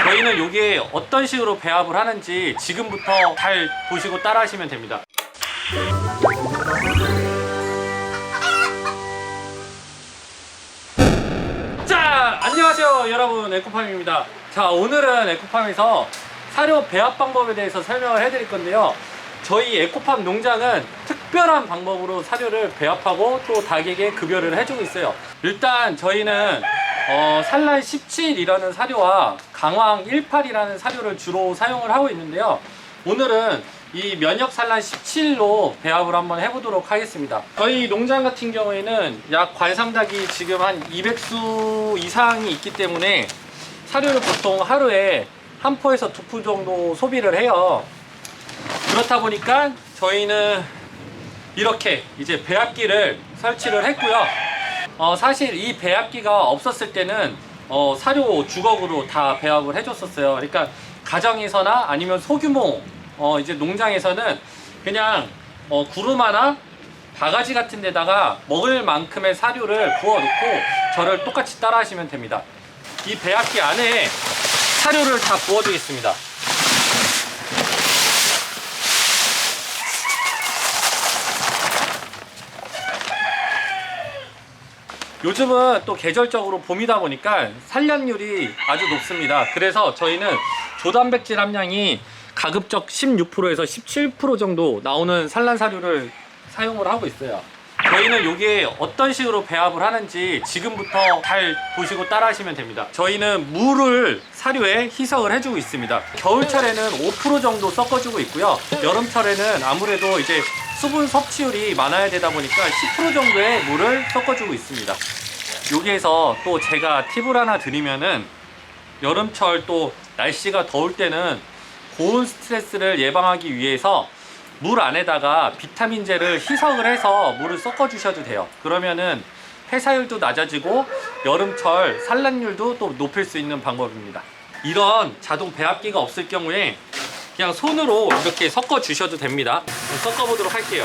저희는 여기에 어떤 식으로 배합을 하는지 지금부터 잘 보시고 따라 하시면 됩니다. 자, 안녕하세요 여러분, 에코팜입니다. 자, 오늘은 에코팜에서 사료 배합 방법에 대해서 설명을 해드릴 건데요, 저희 에코팜 농장은 특별한 방법으로 사료를 배합하고 또 닭에게 급여를 해주고 있어요. 일단 저희는 산란 17이라는 사료와 강황 18이라는 사료를 주로 사용을 하고 있는데요, 오늘은 이 면역 산란 17로 배합을 한번 해보도록 하겠습니다. 저희 농장 같은 경우에는 약 관상닭이 지금 한 200수 이상이 있기 때문에 사료를 보통 하루에 한 포에서 두 포 정도 소비를 해요. 그렇다 보니까 저희는 이렇게 이제 배합기를 설치를 했고요. 사실 이 배합기가 없었을 때는 사료 주걱으로 다 배합을 해줬었어요. 그러니까 가정에서나 아니면 소규모 이제 농장에서는 그냥 구름 하나 바가지 같은 데다가 먹을 만큼의 사료를 부어 놓고 저를 똑같이 따라 하시면 됩니다. 이 배합기 안에 사료를 다 부어 주겠습니다. 요즘은 또 계절적으로 봄이다 보니까 산란율이 아주 높습니다. 그래서 저희는 조단백질 함량이 가급적 16%에서 17% 정도 나오는 산란 사료를 사용을 하고 있어요. 저희는 여기에 어떤 식으로 배합을 하는지 지금부터 잘 보시고 따라 하시면 됩니다. 저희는 물을 사료에 희석을 해주고 있습니다. 겨울철에는 5% 정도 섞어주고 있고요, 여름철에는 아무래도 이제 수분 섭취율이 많아야 되다 보니까 10% 정도의 물을 섞어주고 있습니다. 여기에서 또 제가 팁을 하나 드리면은, 여름철 또 날씨가 더울 때는 고온 스트레스를 예방하기 위해서 물 안에다가 비타민제를 희석을 해서 물을 섞어 주셔도 돼요. 그러면은 폐사율도 낮아지고 여름철 산란율도 또 높일 수 있는 방법입니다. 이런 자동 배합기가 없을 경우에 그냥 손으로 이렇게 섞어 주셔도 됩니다. 섞어 보도록 할게요.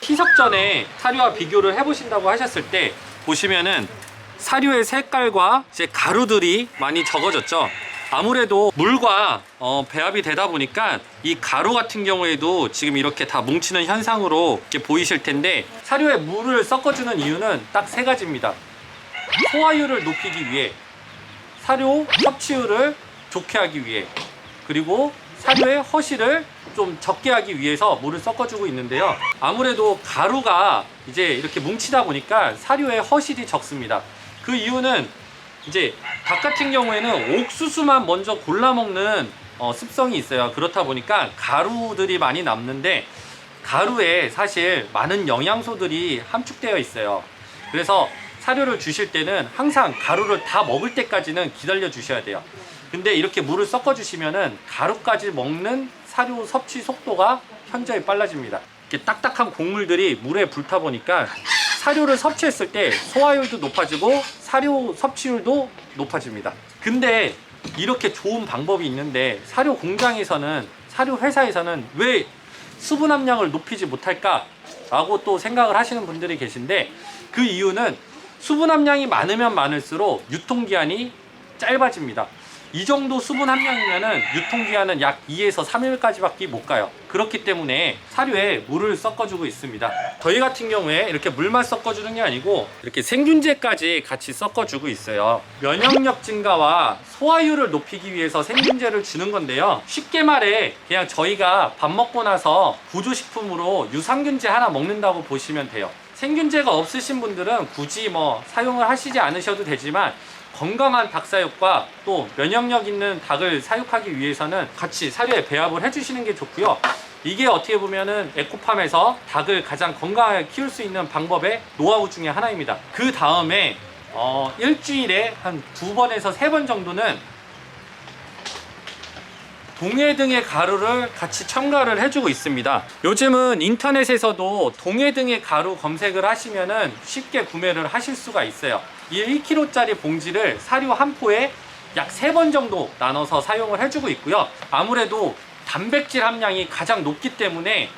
희석 전에 사료와 비교를 해보신다고 하셨을 때 보시면은 사료의 색깔과 이제 가루들이 많이 적어졌죠. 아무래도 물과 배합이 되다 보니까 이 가루 같은 경우에도 지금 이렇게 다 뭉치는 현상으로 이렇게 보이실 텐데, 사료에 물을 섞어주는 이유는 딱 세 가지입니다. 소화율을 높이기 위해, 사료 섭취율을 좋게 하기 위해, 그리고 사료의 허실을 좀 적게 하기 위해서 물을 섞어주고 있는데요, 아무래도 가루가 이제 이렇게 뭉치다 보니까 사료의 허실이 적습니다. 그 이유는 이제 닭 같은 경우에는 옥수수만 먼저 골라 먹는 습성이 있어요. 그렇다 보니까 가루들이 많이 남는데, 가루에 사실 많은 영양소들이 함축되어 있어요. 그래서 사료를 주실 때는 항상 가루를 다 먹을 때까지는 기다려 주셔야 돼요. 근데 이렇게 물을 섞어 주시면은 가루까지 먹는 사료 섭취 속도가 현저히 빨라집니다. 이렇게 딱딱한 곡물들이 물에 불타 보니까 사료를 섭취했을 때 소화율도 높아지고 사료 섭취율도 높아집니다. 근데 이렇게 좋은 방법이 있는데 사료 공장에서는, 사료 회사에서는 왜 수분 함량을 높이지 못할까 라고 또 생각을 하시는 분들이 계신데, 그 이유는 수분 함량이 많으면 많을수록 유통기한이 짧아집니다. 이 정도 수분 함량이면은 유통기한은 약 2에서 3일까지밖에 못 가요. 그렇기 때문에 사료에 물을 섞어주고 있습니다. 저희 같은 경우에 이렇게 물만 섞어주는 게 아니고 이렇게 생균제까지 같이 섞어주고 있어요. 면역력 증가와 소화율을 높이기 위해서 생균제를 주는 건데요, 쉽게 말해 그냥 저희가 밥 먹고 나서 구조식품으로 유산균제 하나 먹는다고 보시면 돼요. 생균제가 없으신 분들은 굳이 사용을 하시지 않으셔도 되지만, 건강한 닭 사육과 또 면역력 있는 닭을 사육하기 위해서는 같이 사료에 배합을 해주시는 게 좋고요. 이게 어떻게 보면은 에코팜에서 닭을 가장 건강하게 키울 수 있는 방법의 노하우 중에 하나입니다. 그 다음에 일주일에 한 2번에서 3번 정도는 동해등의 가루를 같이 첨가를 해주고 있습니다. 요즘은 인터넷에서도 동해등의 가루 검색을 하시면은 쉽게 구매를 하실 수가 있어요. 이 1kg짜리 봉지를 사료 한 포에 약 3번 정도 나눠서 사용을 해주고 있고요. 아무래도 단백질 함량이 가장 높기 때문에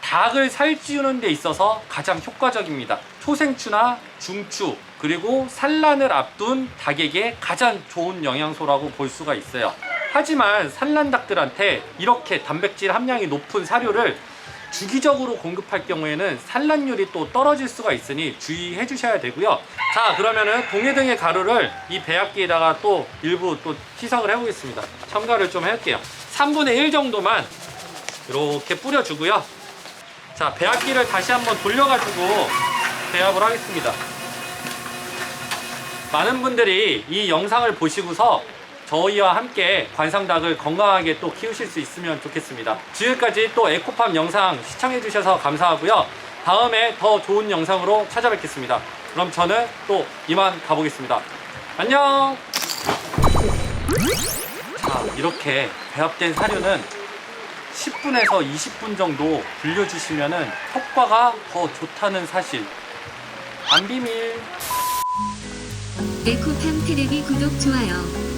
닭을 살찌우는 데 있어서 가장 효과적입니다. 초생추나 중추 그리고 산란을 앞둔 닭에게 가장 좋은 영양소라고 볼 수가 있어요. 하지만 산란닭들한테 이렇게 단백질 함량이 높은 사료를 주기적으로 공급할 경우에는 산란율이 또 떨어질 수가 있으니 주의해 주셔야 되고요. 자, 그러면은 동해등의 가루를 이 배합기에다가 또 일부 또 희석을 해보겠습니다. 첨가를 좀 할게요. 3분의 1 정도만 이렇게 뿌려주고요. 자, 배합기를 다시 한번 돌려가지고 배합을 하겠습니다. 많은 분들이 이 영상을 보시고서 저희와 함께 관상닭을 건강하게 또 키우실 수 있으면 좋겠습니다. 지금까지 또 에코팜 영상 시청해 주셔서 감사하고요. 다음에 더 좋은 영상으로 찾아뵙겠습니다. 그럼 저는 또 이만 가보겠습니다. 안녕. 자, 이렇게 배합된 사료는 10분에서 20분 정도 불려주시면 효과가 더 좋다는 사실 안 비밀. 에코팜 테레비 구독, 좋아요.